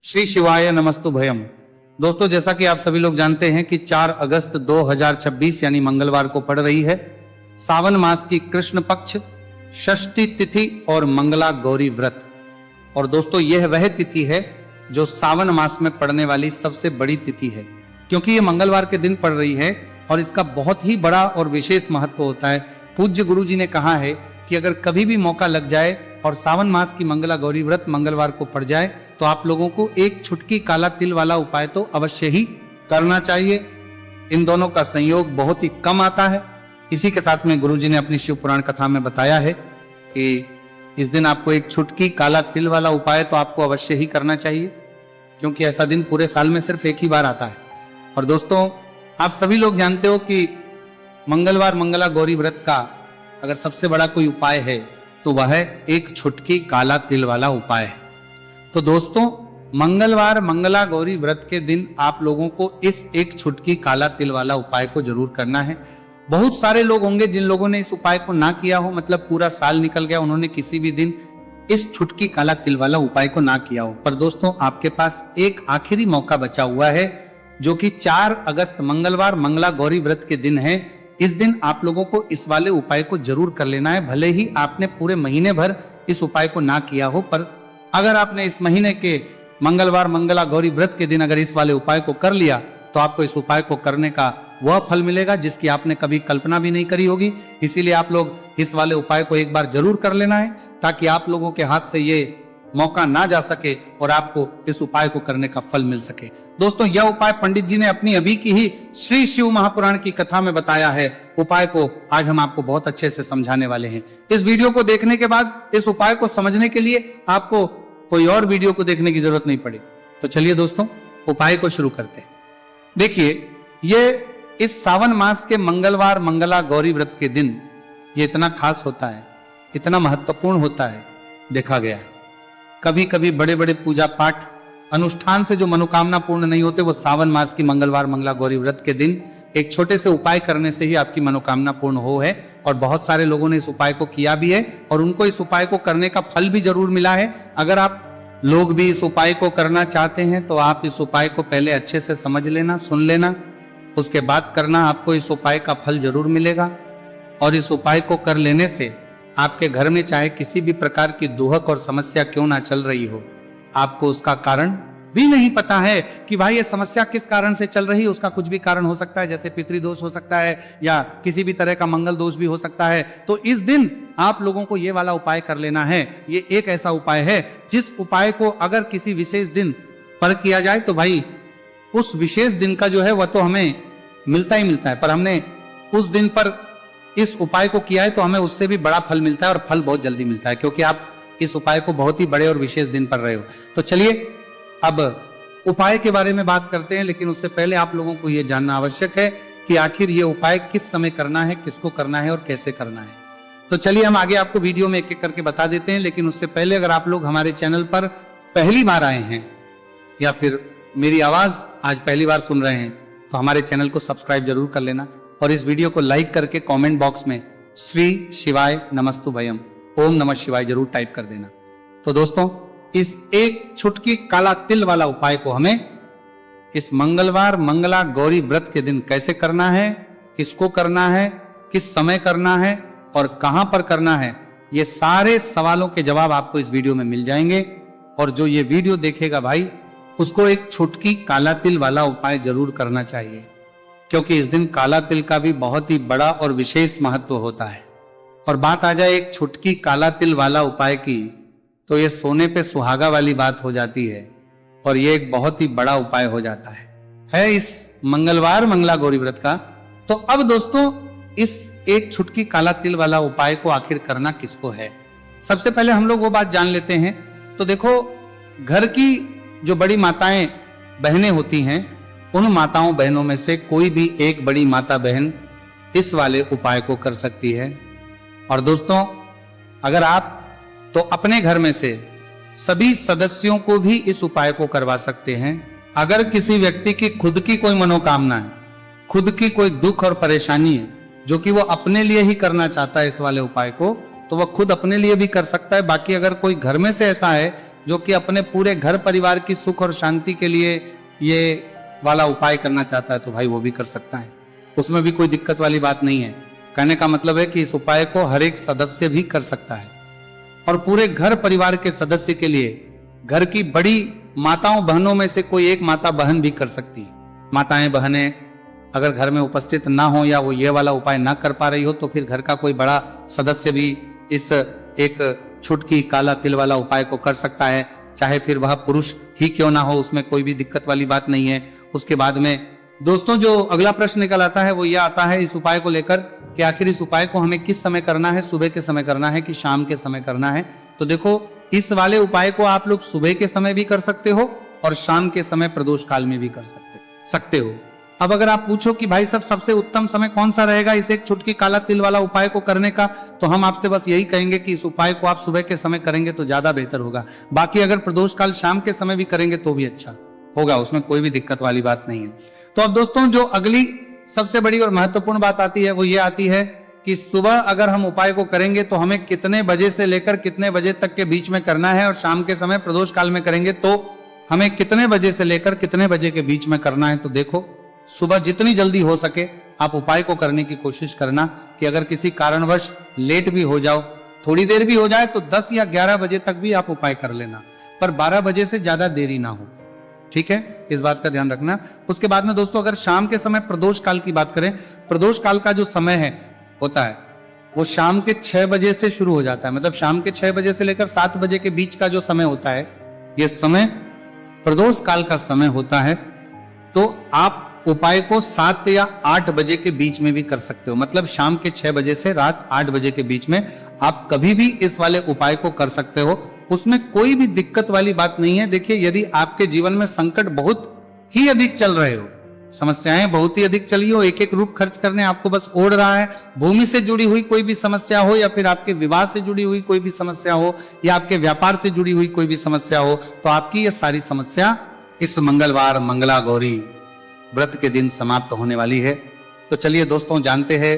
श्री शिवाय नमस्तु भयम। दोस्तों, जैसा कि आप सभी लोग जानते हैं कि 4 अगस्त 2026 यानी मंगलवार को पड़ रही है सावन मास की कृष्ण पक्ष षष्ठी तिथि और मंगला गौरी व्रत। और दोस्तों, यह वह तिथि है जो सावन मास में पड़ने वाली सबसे बड़ी तिथि है, क्योंकि यह मंगलवार के दिन पड़ रही है और इसका बहुत ही बड़ा और विशेष महत्व होता है। पूज्य गुरु जी ने कहा है कि अगर कभी भी मौका लग जाए और सावन मास की मंगला गौरी व्रत मंगलवार को पड़ जाए तो आप लोगों को एक छुटकी काला तिल वाला उपाय तो अवश्य ही करना चाहिए। इन दोनों का संयोग बहुत ही कम आता है। इसी के साथ में गुरुजी ने अपनी शिव पुराण कथा में बताया है कि इस दिन आपको एक छुटकी काला तिल वाला उपाय तो आपको अवश्य ही करना चाहिए, क्योंकि ऐसा दिन पूरे साल में सिर्फ एक ही बार आता है। और दोस्तों, आप सभी लोग जानते हो कि मंगलवार मंगला गौरी व्रत का अगर सबसे बड़ा कोई उपाय है तो वह है एक छुटकी काला तिल वाला उपाय है। तो दोस्तों, मंगलवार मंगला गौरी व्रत के दिन आप लोगों को इस एक छुटकी काला तिल वाला उपाय को जरूर करना है। बहुत सारे लोग होंगे जिन लोगों ने इस उपाय को ना किया हो, मतलब पूरा साल निकल गया, उन्होंने किसी भी दिन इस छुटकी काला तिल वाला उपाय को ना किया हो। पर दोस्तों, आपके पास एक आखिरी मौका बचा हुआ है, जो कि 4 अगस्त मंगलवार मंगला गौरी व्रत के दिन है। इस दिन आप लोगों को इस वाले उपाय को जरूर कर लेना है। भले ही आपने पूरे महीने भर इस उपाय को ना किया हो, पर अगर आपने इस महीने के मंगलवार मंगला गौरी व्रत के दिन अगर इस वाले उपाय को कर लिया तो आपको इस उपाय को करने का वह फल मिलेगा जिसकी आपने कभी कल्पना भी नहीं करी होगी। इसीलिए आप लोग इस वाले उपाय को एक बार जरूर कर लेना है, ताकि आप लोगों के हाथ से ये मौका ना जा सके और आपको इस उपाय को करने का फल मिल सके। दोस्तों, यह उपाय पंडित जी ने अपनी अभी की ही श्री शिव महापुराण की कथा में बताया है। उपाय को आज हम आपको बहुत अच्छे से समझाने वाले हैं। इस वीडियो को देखने के बाद इस उपाय को समझने के लिए आपको कोई और वीडियो को देखने की जरूरत नहीं पड़े। तो चलिए दोस्तों, उपाय को शुरू करते हैं। देखिए, ये इस सावन मास के मंगलवार मंगला गौरी व्रत के दिन ये इतना खास होता है, इतना महत्वपूर्ण होता है, देखा गया है। कभी कभी बड़े बड़े पूजा पाठ अनुष्ठान से जो मनोकामना पूर्ण नहीं होते, वो सावन मास की मंगलवार मंगला गौरी व्रत के दिन एक छोटे से उपाय करने से ही आपकी मनोकामना पूर्ण हो है। और बहुत सारे लोगों ने इस उपाय को किया भी है और उनको इस उपाय को करने का फल भी जरूर मिला है। अगर आप लोग भी इस उपाय को करना चाहते हैं तो आप इस उपाय को पहले अच्छे से समझ लेना, सुन लेना, उसके बाद करना। आपको इस उपाय का फल जरूर मिलेगा। और इस उपाय को कर लेने से आपके घर में चाहे किसी भी प्रकार की दुहक और समस्या क्यों ना चल रही हो, आपको उसका कारण भी नहीं पता है कि भाई ये समस्या किस कारण से चल रही है। उसका कुछ भी कारण हो सकता है, जैसे पितृदोष हो सकता है या किसी भी तरह का मंगल दोष भी हो सकता है। तो इस दिन आप लोगों को ये वाला उपाय कर लेना है। ये एक ऐसा उपाय है जिस उपाय को अगर किसी विशेष दिन पर किया जाए तो भाई उस विशेष दिन का जो है वह तो हमें मिलता ही मिलता है, पर हमने उस दिन पर इस उपाय को किया है तो हमें उससे भी बड़ा फल मिलता है और फल बहुत जल्दी मिलता है, क्योंकि आप इस उपाय को बहुत ही बड़े और विशेष दिन पर रहे हो। तो चलिए अब उपाय के बारे में बात करते हैं, लेकिन उससे पहले आप लोगों को यह जानना आवश्यक है कि आखिर ये उपाय किस समय करना है, किसको करना है और कैसे करना है। तो चलिए हम आगे आपको वीडियो में एक एक करके बता देते हैं। लेकिन उससे पहले अगर आप लोग हमारे चैनल पर पहली बार आए हैं या फिर मेरी आवाज आज पहली बार सुन रहे हैं तो हमारे चैनल को सब्सक्राइब जरूर कर लेना और इस वीडियो को लाइक करके कमेंट बॉक्स में श्री शिवाय नमस्तु भयम ओम नमः शिवाय जरूर टाइप कर देना। तो दोस्तों, इस एक छुटकी काला तिल वाला उपाय को हमें इस मंगलवार मंगला गौरी व्रत के दिन कैसे करना है, किसको करना है, किस समय करना है और कहां पर करना है, ये सारे सवालों के जवाब आपको इस वीडियो में मिल जाएंगे। और जो ये वीडियो देखेगा भाई, उसको एक छुटकी काला तिल वाला उपाय जरूर करना चाहिए, क्योंकि इस दिन काला तिल का भी बहुत ही बड़ा और विशेष महत्व होता है। और बात आ जाए एक छुटकी काला तिल वाला उपाय की, तो ये सोने पे सुहागा वाली बात हो जाती है और ये एक बहुत ही बड़ा उपाय हो जाता है इस मंगलवार मंगला गौरी व्रत का। तो अब दोस्तों, इस एक छुटकी काला तिल वाला उपाय को आखिर करना किसको है, सबसे पहले हम लोग वो बात जान लेते हैं। तो देखो, घर की जो बड़ी माताएं बहनें होती हैं, उन माताओं बहनों में से कोई भी एक बड़ी माता बहन इस वाले उपाय को कर सकती है। और दोस्तों, अगर आप तो अपने घर में से सभी सदस्यों को भी इस उपाय को करवा सकते हैं। अगर किसी व्यक्ति की खुद की कोई मनोकामना है, खुद की कोई दुख और परेशानी है जो कि वो अपने लिए ही करना चाहता है इस वाले उपाय को, तो वह खुद अपने लिए भी कर सकता है। बाकी अगर कोई घर में से ऐसा है जो कि अपने पूरे घर परिवार की सुख और शांति के लिए ये वाला उपाय करना चाहता है तो भाई वो भी कर सकता है, उसमें भी कोई दिक्कत वाली बात नहीं है। कहने का मतलब है कि इस उपाय को हर एक सदस्य भी कर सकता है और पूरे घर परिवार के सदस्य के लिए, घर की बड़ी माताओं बहनों में से कोई एक माता बहन भी कर सकती है। माताएं बहनें अगर घर में उपस्थित ना हो या वो ये वाला उपाय ना कर पा रही हो तो फिर घर का कोई बड़ा सदस्य भी इस एक छुटकी काला तिल वाला उपाय को कर सकता है, चाहे फिर वह पुरुष ही क्यों ना हो, उसमें कोई भी दिक्कत वाली बात नहीं है। उसके बाद में दोस्तों जो अगला प्रश्न निकल आता है वो यह आता है इस उपाय को लेकर कि आखिर इस उपाय को हमें किस समय करना है, सुबह के समय करना है कि शाम के समय करना है। तो देखो इस वाले उपाय को आप लोग सुबह के समय भी कर सकते हो और शाम के समय प्रदोष काल में भी कर सकते हो। अब अगर आप पूछो कि भाई साहब सबसे उत्तम समय कौन सा रहेगा इस एक छुटकी काला तिल वाला उपाय को करने का, तो हम आपसे बस यही कहेंगे कि इस उपाय को आप सुबह के समय करेंगे तो ज्यादा बेहतर होगा। बाकी अगर प्रदोष काल शाम के समय भी करेंगे तो भी अच्छा होगा, उसमें कोई भी दिक्कत वाली बात नहीं है। तो अब दोस्तों जो अगली सबसे बड़ी और महत्वपूर्ण बात आती है वो ये आती है कि सुबह अगर हम उपाय को करेंगे तो हमें कितने बजे से लेकर कितने बजे तक के बीच में करना है, और शाम के समय प्रदोष काल में करेंगे तो हमें कितने बजे से लेकर कितने बजे के बीच में करना है। तो देखो सुबह जितनी जल्दी हो सके आप उपाय को करने की कोशिश करना कि अगर किसी कारणवश लेट भी हो जाओ, थोड़ी देर भी हो जाए तो 10 या 11 बजे तक भी आप उपाय कर लेना, पर 12 बजे से ज्यादा देरी ना हो, ठीक है, इस बात का ध्यान रखना। उसके बाद में दोस्तों अगर शाम के समय प्रदोष काल की बात करें, प्रदोष काल का जो समय है होता है वो शाम के 6 बजे से शुरू हो जाता है, मतलब शाम के 6 बजे से लेकर 7 बजे के बीच का जो समय होता है ये समय प्रदोष काल का समय होता है। तो आप उपाय को 7 या 8 बजे के बीच में भी कर सकते हो, मतलब शाम के 6 बजे से रात 8 बजे के बीच में आप कभी भी इस वाले उपाय को कर सकते हो, उसमें कोई भी दिक्कत वाली बात नहीं है। देखिए यदि आपके जीवन में संकट बहुत ही अधिक चल रहे हो, समस्याएं बहुत ही अधिक चली हो, एक एक रूप खर्च करने आपको बस ओढ़ रहा है, भूमि से जुड़ी हुई कोई भी समस्या हो या फिर आपके विवाह से जुड़ी हुई कोई भी समस्या हो या आपके व्यापार से जुड़ी हुई कोई भी समस्या हो, तो आपकी ये सारी समस्या इस मंगलवार मंगला गौरी व्रत के दिन समाप्त होने वाली है। तो चलिए दोस्तों जानते हैं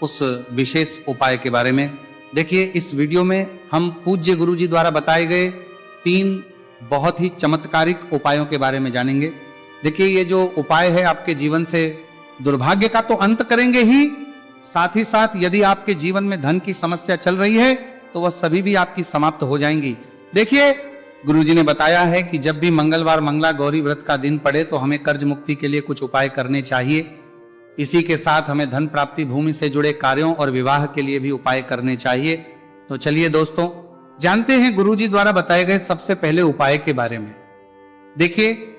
उस विशेष उपाय के बारे में। देखिए इस वीडियो में हम पूज्य गुरु जी द्वारा बताए गए 3 बहुत ही चमत्कारिक उपायों के बारे में जानेंगे। देखिए ये जो उपाय है आपके जीवन से दुर्भाग्य का तो अंत करेंगे ही, साथ ही साथ यदि आपके जीवन में धन की समस्या चल रही है तो वह सभी भी आपकी समाप्त हो जाएंगी। देखिए गुरुजी ने बताया है कि जब भी मंगलवार मंगला गौरी व्रत का दिन पड़े तो हमें कर्ज मुक्ति के लिए कुछ उपाय करने चाहिए। इसी के साथ हमें धन प्राप्ति, भूमि से जुड़े कार्यों और विवाह के लिए भी उपाय करने चाहिए। तो चलिए दोस्तों जानते हैं गुरुजी द्वारा बताए गए सबसे पहले उपाय के बारे में। देखिए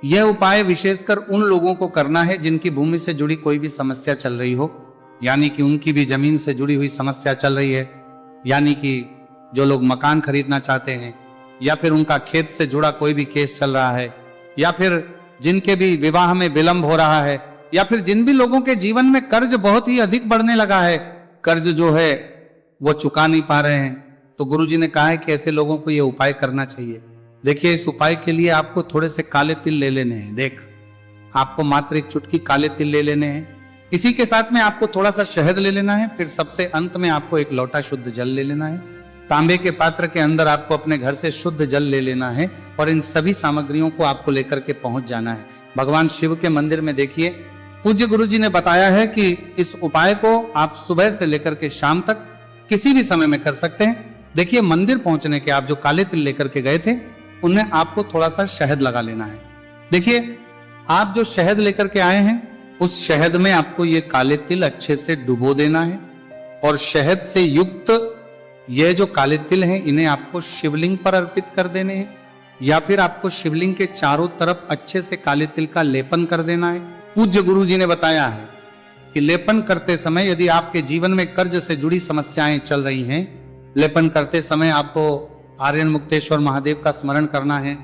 यह उपाय विशेषकर उन लोगों को करना है जिनकी भूमि से जुड़ी कोई भी समस्या चल रही हो, यानी कि उनकी भी जमीन से जुड़ी हुई समस्या चल रही है, यानी कि जो लोग मकान खरीदना चाहते हैं या फिर उनका खेत से जुड़ा कोई भी केस चल रहा है, या फिर जिनके भी विवाह में विलंब हो रहा है, या फिर जिन भी लोगों के जीवन में कर्ज बहुत ही अधिक बढ़ने लगा है, कर्ज जो है वो चुका नहीं पा रहे हैं, तो गुरुजी ने कहा है कि ऐसे लोगों को ये उपाय करना चाहिए। देखिए इस उपाय के लिए आपको थोड़े से काले तिल ले लेने हैं। देख आपको मात्र एक चुटकी काले तिल ले लेने हैं, इसी के साथ में आपको थोड़ा सा शहद ले लेना है, फिर सबसे अंत में आपको एक लोटा शुद्ध जल ले लेना है। तांबे के पात्र के अंदर आपको अपने घर से शुद्ध जल ले लेना है और इन सभी सामग्रियों को आपको लेकर के पहुंच जाना है भगवान शिव के मंदिर में। देखिए पूज्य गुरुजी ने बताया है कि इस उपाय को आप सुबह से लेकर के शाम तक किसी भी समय में कर सकते हैं। देखिए मंदिर पहुंचने के आप जो काले तिल लेकर के गए थे उनमें आपको थोड़ा सा शहद लगा लेना है। देखिए आप जो शहद लेकर के आए हैं उस शहद में आपको ये काले तिल अच्छे से डुबो देना है और शहद से युक्त ये जो काले तिल हैं इन्हें आपको शिवलिंग पर अर्पित कर देने हैं, या फिर आपको शिवलिंग के चारों तरफ अच्छे से काले तिल का लेपन कर देना है। पूज्य गुरु जी ने बताया है कि लेपन करते समय यदि आपके जीवन में कर्ज से जुड़ी समस्याएं चल रही हैं, लेपन करते समय आपको आर्यन मुक्तेश्वर महादेव का स्मरण करना है,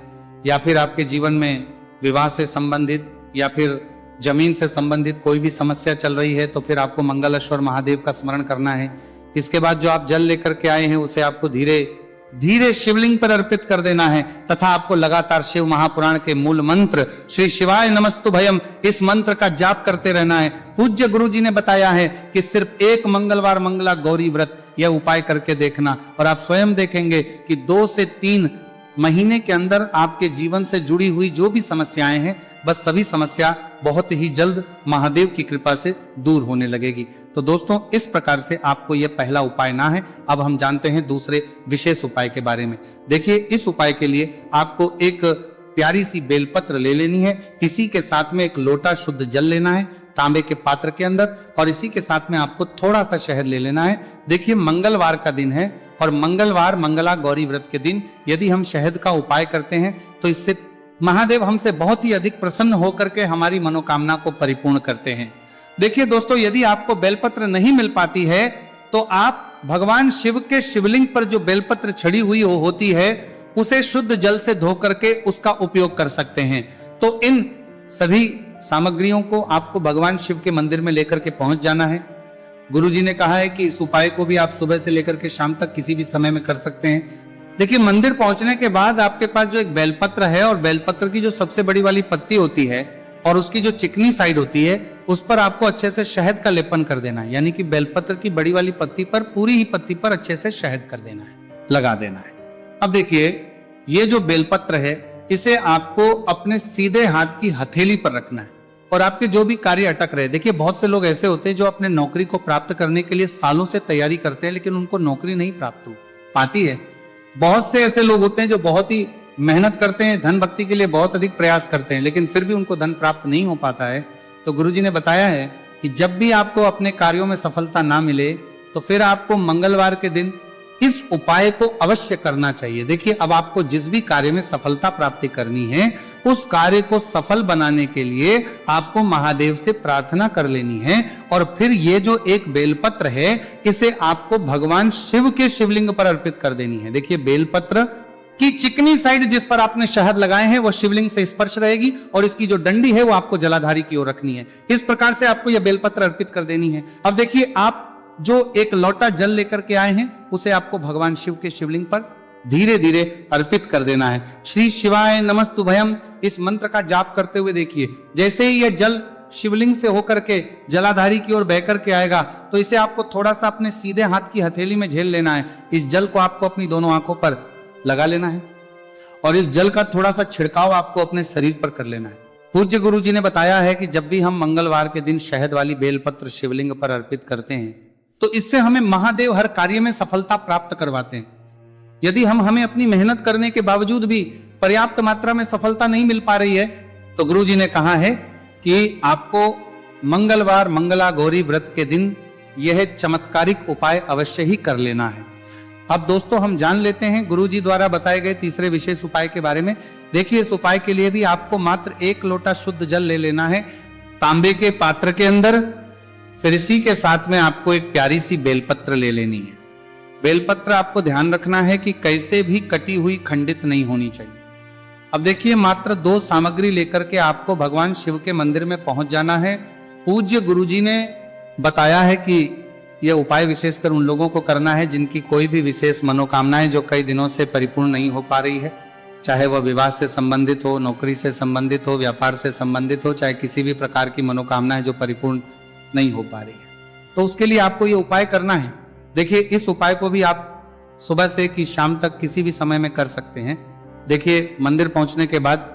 या फिर आपके जीवन में विवाह से संबंधित या फिर जमीन से संबंधित कोई भी समस्या चल रही है तो फिर आपको मंगलेश्वर महादेव का स्मरण करना है। इसके बाद जो आप जल लेकर के आए हैं उसे आपको धीरे धीरे शिवलिंग पर अर्पित कर देना है तथा आपको लगातार शिव महापुराण के मूल मंत्र श्री शिवाय नमस्तु भयम इस मंत्र का जाप करते रहना है। पूज्य गुरु जी ने बताया है कि सिर्फ एक मंगलवार मंगला गौरी व्रत यह उपाय करके देखना और आप स्वयं देखेंगे कि 2 से 3 महीने के अंदर आपके जीवन से जुड़ी हुई जो भी समस्याएं हैं, बस सभी समस्या बहुत ही जल्द महादेव की कृपा से दूर होने लगेगी। तो दोस्तों, इस प्रकार से आपको यह पहला उपाय ना है। अब हम जानते हैं दूसरे विशेष उपाय के बारे में। देखिए, इस उपाय के लिए आपको एक प्यारी सी बेलपत्र ले लेनी है। इसी के साथ में एक लोटा शुद्ध जल लेना है तांबे के पात्र के अंदर, और इसी के साथ में आपको थोड़ा सा शहद ले लेना है। देखिए, मंगलवार का दिन है और मंगलवार मंगला गौरी व्रत के दिन यदि हम शहद का उपाय करते हैं तो इससे महादेव हमसे बहुत ही अधिक प्रसन्न होकर के हमारी मनोकामना को परिपूर्ण करते हैं। देखिए दोस्तों, यदि आपको बेलपत्र नहीं मिल पाती है तो आप भगवान शिव के शिवलिंग पर जो बेलपत्र छड़ी हुई होती है उसे शुद्ध जल से धो करके उसका उपयोग कर सकते हैं। तो इन सभी सामग्रियों को आपको भगवान शिव के मंदिर में लेकर के पहुंच जाना है। गुरुजी ने कहा है कि इस उपाय को भी आप सुबह से लेकर के शाम तक किसी भी समय में कर सकते हैं। देखिए, मंदिर पहुंचने के बाद आपके पास जो एक बेलपत्र है और बेलपत्र की जो सबसे बड़ी वाली पत्ती होती है और उसकी जो चिकनी साइड होती है उस पर आपको अच्छे से शहद का लेपन कर देना है। यानी कि बेलपत्र की बड़ी वाली पत्ती पर, पूरी ही पत्ती पर अच्छे से शहद कर देना है, लगा देना है। अब देखिए, ये जो बेलपत्र है इसे आपको अपने सीधे हाथ की हथेली पर रखना है और आपके जो भी कार्य अटक रहे। देखिए, बहुत से लोग ऐसे होते हैं जो अपने नौकरी को प्राप्त करने के लिए सालों से तैयारी करते हैं लेकिन उनको नौकरी नहीं प्राप्त हो पाती है। बहुत से ऐसे लोग होते हैं जो बहुत ही मेहनत करते हैं, धन भक्ति के लिए बहुत अधिक प्रयास करते हैं लेकिन फिर भी उनको धन प्राप्त नहीं हो पाता है। तो गुरुजी ने बताया है कि जब भी आपको अपने कार्यों में सफलता ना मिले तो फिर आपको मंगलवार के दिन इस उपाय को अवश्य करना चाहिए। देखिए, अब आपको जिस भी कार्य में सफलता प्राप्ति करनी है उस कार्य को सफल बनाने के लिए आपको महादेव से प्रार्थना कर लेनी है और फिर ये जो एक बेलपत्र है इसे आपको भगवान शिव के शिवलिंग पर अर्पित कर देनी है। देखिए, बेलपत्र की चिकनी साइड जिस पर आपने शहद लगाए हैं वो शिवलिंग से स्पर्श रहेगी और इसकी जो डंडी है वो आपको जलाधारी की ओर रखनी है। इस प्रकार से आपको यह बेलपत्र अर्पित कर देनी है। अब देखिए, आप जो एक लोटा जल लेकर के आए हैं उसे आपको भगवान शिव के शिवलिंग पर धीरे धीरे अर्पित कर देना है। श्री शिवाय नमस्तुभयम इस मंत्र का जाप करते हुए देखिए, जैसे ही यह जल शिवलिंग से होकर के जलाधारी की ओर बह करके आएगा तो इसे आपको थोड़ा सा अपने सीधे हाथ की हथेली में झेल लेना है। इस जल को आपको अपनी दोनों आंखों पर लगा लेना है और इस जल का थोड़ा सा छिड़काव आपको अपने शरीर पर कर लेना है। पूज्य गुरु जी ने बताया है कि जब भी हम मंगलवार के दिन शहद वाली बेलपत्र शिवलिंग पर अर्पित करते हैं तो इससे हमें महादेव हर कार्य में सफलता प्राप्त करवाते हैं। यदि हमें अपनी मेहनत करने के बावजूद भी पर्याप्त मात्रा में सफलता नहीं मिल पा रही है तो गुरु जी ने कहा है कि आपको मंगलवार मंगला गौरी व्रत के दिन यह चमत्कारिक उपाय अवश्य ही कर लेना है। अब दोस्तों, हम जान लेते हैं गुरु जी द्वारा बताए गए तीसरे विशेष उपाय के बारे में। देखिए, इस उपाय के लिए भी आपको मात्र एक लोटा शुद्ध जल ले लेना है तांबे के पात्र के अंदर। फिर इसी के साथ में आपको एक प्यारी सी बेलपत्र ले लेनी है। बेलपत्र आपको ध्यान रखना है कि कैसे भी कटी हुई खंडित नहीं होनी चाहिए। अब देखिए, मात्र 2 सामग्री लेकर के आपको भगवान शिव के मंदिर में पहुंच जाना है। पूज्य गुरुजी ने बताया है कि यह उपाय विशेषकर उन लोगों को करना है जिनकी कोई भी विशेष मनोकामनाएं जो कई दिनों से परिपूर्ण नहीं हो पा रही है, चाहे वह विवाह से संबंधित हो, नौकरी से संबंधित हो, व्यापार से संबंधित हो, चाहे किसी भी प्रकार की मनोकामनाएं जो परिपूर्ण नहीं हो पा रही है। तो उसके लिए आपको ये उपाय करना है। देखिए, इस उपाय को भी आप सुबह से कि शाम तक किसी भी समय में कर सकते हैं। देखिए, मंदिर पहुंचने के बाद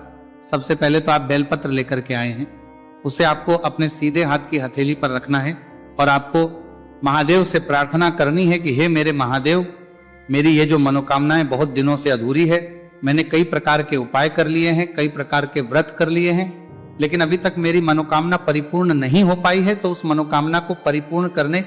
सबसे पहले तो आप बेलपत्र लेकर के आए हैं, उसे आपको अपने सीधे हाथ की हथेली पर रखना है और आपको महादेव से प्रार्थना करनी है कि हे मेरे महादेव, मेरी ये जो मनोकामनाएं बहुत दिनों से अधूरी है, मैंने कई प्रकार के उपाय कर लिए हैं, कई प्रकार के व्रत कर लिए हैं, लेकिन अभी तक मेरी मनोकामना परिपूर्ण नहीं हो पाई है। तो उस मनोकामना को परिपूर्ण करने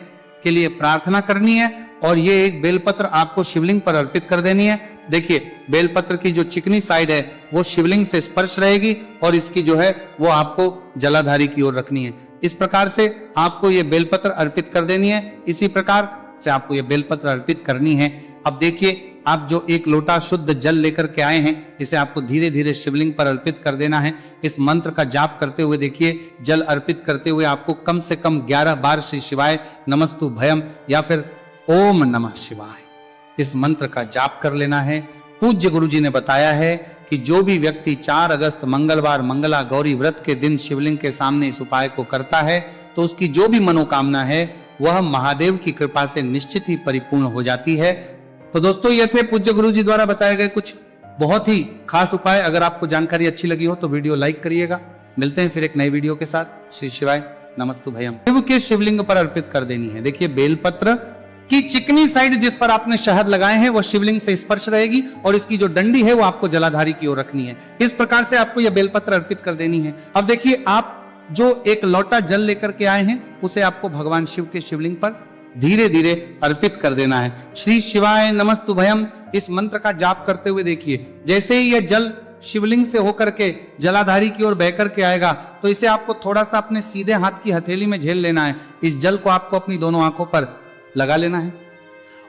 के लिए प्रार्थना करनी है और ये एक बेलपत्र आपको शिवलिंग पर अर्पित कर देनी है। देखिए, बेलपत्र की जो चिकनी साइड है वो शिवलिंग से स्पर्श रहेगी और इसकी जो है वो आपको जलाधारी की ओर रखनी है। इस प्रकार से आपको ये बेलपत्र अर्पित कर देनी है। इसी प्रकार से आपको ये बेलपत्र अर्पित करनी है। अब देखिए, आप जो एक लोटा शुद्ध जल लेकर के आए हैं इसे आपको धीरे धीरे शिवलिंग पर अर्पित कर देना है। इस मंत्र का जाप करते हुए देखिए, जल अर्पित करते हुए आपको कम से कम 11 बार श्री शिवाय नमस्तुभयम या फिर ओम नमः शिवाय इस मंत्र का जाप कर लेना है। पूज्य गुरु जी ने बताया है कि जो भी व्यक्ति 4 अगस्त मंगलवार मंगला गौरी व्रत के दिन शिवलिंग के सामने इस उपाय को करता है तो उसकी जो भी मनोकामना है वह महादेव की कृपा से निश्चित ही परिपूर्ण हो जाती है। तो दोस्तों, ये थे पूज्य गुरु जी द्वारा बताए गए कुछ बहुत ही खास उपाय। अगर आपको जानकारी अच्छी लगी हो तो वीडियो लाइक करिएगा। मिलते हैं फिर एक नई वीडियो के साथ। श्री शिवाय नमस्तु भयम। शिव के शिवलिंग पर अर्पित कर देनी है। देखिए बेलपत्र की चिकनी साइड जिस पर आपने शहद लगाए हैं वो शिवलिंग से स्पर्श रहेगी और इसकी जो डंडी है वो आपको जलाधारी की ओर रखनी है। इस प्रकार से आपको यह बेलपत्र अर्पित कर देनी है। अब देखिए आप जो एक लोटा जल लेकर के आए हैं उसे आपको भगवान शिव के शिवलिंग पर धीरे धीरे अर्पित कर देना है। श्री शिवाय नमस्तु भयम इस मंत्र का जाप करते हुए देखिए जैसे ही यह जल शिवलिंग से होकर के जलाधारी की ओर बह करके आएगा तो इसे आपको थोड़ा सा अपने सीधे हाथ की हथेली में झेल लेना है। इस जल को आपको अपनी दोनों आंखों पर लगा लेना है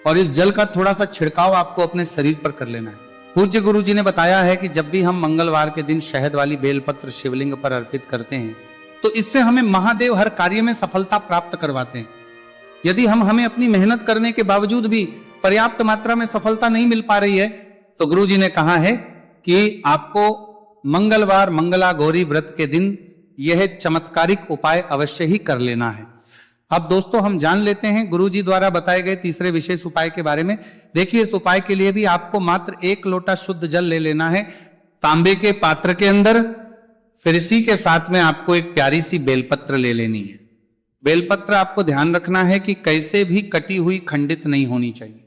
और इस जल का थोड़ा सा छिड़काव आपको अपने शरीर पर कर लेना है। पूज्य गुरु जी ने बताया है कि जब भी हम मंगलवार के दिन शहद वाली बेलपत्र शिवलिंग पर अर्पित करते हैं तो इससे हमें महादेव हर कार्य में सफलता प्राप्त करवाते हैं। यदि हमें अपनी मेहनत करने के बावजूद भी पर्याप्त मात्रा में सफलता नहीं मिल पा रही है तो गुरु जी ने कहा है कि आपको मंगलवार मंगला गौरी व्रत के दिन यह चमत्कारिक उपाय अवश्य ही कर लेना है। अब दोस्तों हम जान लेते हैं गुरु जी द्वारा बताए गए तीसरे विशेष उपाय के बारे में। देखिए इस उपाय के लिए भी आपको मात्र 1 लोटा शुद्ध जल ले लेना है तांबे के पात्र के अंदर। फिर इसी के साथ में आपको एक प्यारी सी बेलपत्र ले लेनी है। बेलपत्र आपको ध्यान रखना है कि कैसे भी कटी हुई खंडित नहीं होनी चाहिए।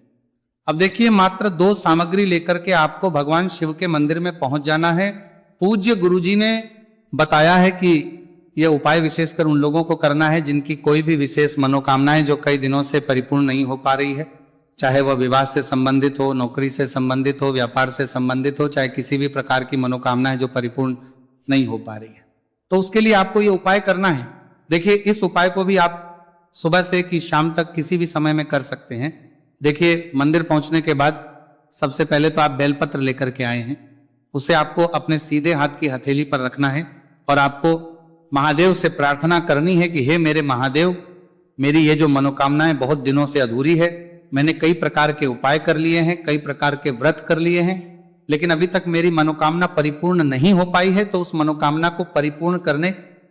अब देखिए मात्र 2 सामग्री लेकर के आपको भगवान शिव के मंदिर में पहुंच जाना है। पूज्य गुरुजी ने बताया है कि यह उपाय विशेषकर उन लोगों को करना है जिनकी कोई भी विशेष मनोकामनाएं जो कई दिनों से परिपूर्ण नहीं हो पा रही है, चाहे वह विवाह से संबंधित हो, नौकरी से संबंधित हो, व्यापार से संबंधित हो, चाहे किसी भी प्रकार की मनोकामनाएं जो परिपूर्ण नहीं हो पा रही है, तो उसके लिए आपको यह उपाय करना है। देखिए इस उपाय को भी आप सुबह से कि शाम तक किसी भी समय में कर सकते हैं। देखिए मंदिर पहुंचने के बाद सबसे पहले तो आप बेलपत्र लेकर के आए हैं, उसे आपको अपने सीधे हाथ की हथेली पर रखना है और आपको महादेव से प्रार्थना करनी है कि हे मेरे महादेव, मेरी ये जो मनोकामनाएं बहुत दिनों से अधूरी है, मैंने कई प्रकार के उपाय कर लिए हैं, कई प्रकार के व्रत कर लिए हैं, लेकिन अभी तक मेरी मनोकामना परिपूर्ण नहीं हो पाई है, तो उस मनोकामना को परिपूर्ण करने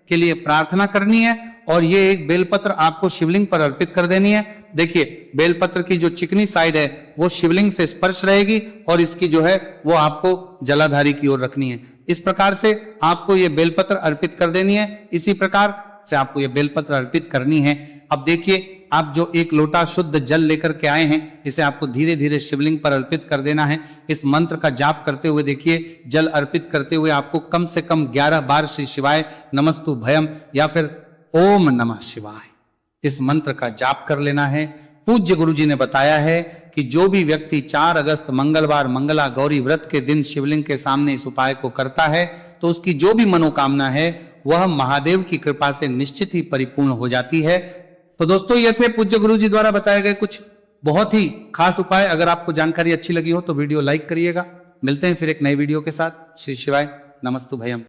के लिए प्रार्थना करनी है और ये एक बेलपत्र आपको शिवलिंग पर अर्पित कर देनी है। देखिए बेलपत्र की जो चिकनी साइड है वो शिवलिंग से स्पर्श रहेगी और इसकी जो है वो आपको जलाधारी की ओर रखनी है। इस प्रकार से आपको ये बेलपत्र अर्पित कर देनी है। इसी प्रकार से आपको ये बेलपत्र अर्पित करनी है। अब देखिए आप जो 1 लोटा शुद्ध जल लेकर के आए हैं इसे आपको धीरे धीरे शिवलिंग पर अर्पित कर देना है। इस मंत्र का जाप करते हुए देखिए जल अर्पित करते हुए आपको कम से कम 11 बार श्री शिवाय नमस्तु भयम या फिर ओम नमः शिवाय इस मंत्र का जाप कर लेना है। पूज्य गुरु जी ने बताया है कि जो भी व्यक्ति 4 अगस्त मंगलवार मंगला गौरी व्रत के दिन शिवलिंग के सामने इस उपाय को करता है तो उसकी जो भी मनोकामना है वह महादेव की कृपा से निश्चित ही परिपूर्ण हो जाती है। तो दोस्तों ये थे पूज्य गुरु जी द्वारा बताए गए कुछ बहुत ही खास उपाय। अगर आपको जानकारी अच्छी लगी हो तो वीडियो लाइक करिएगा। मिलते हैं फिर एक नई वीडियो के साथ। श्री शिवाय नमस्तु भयम।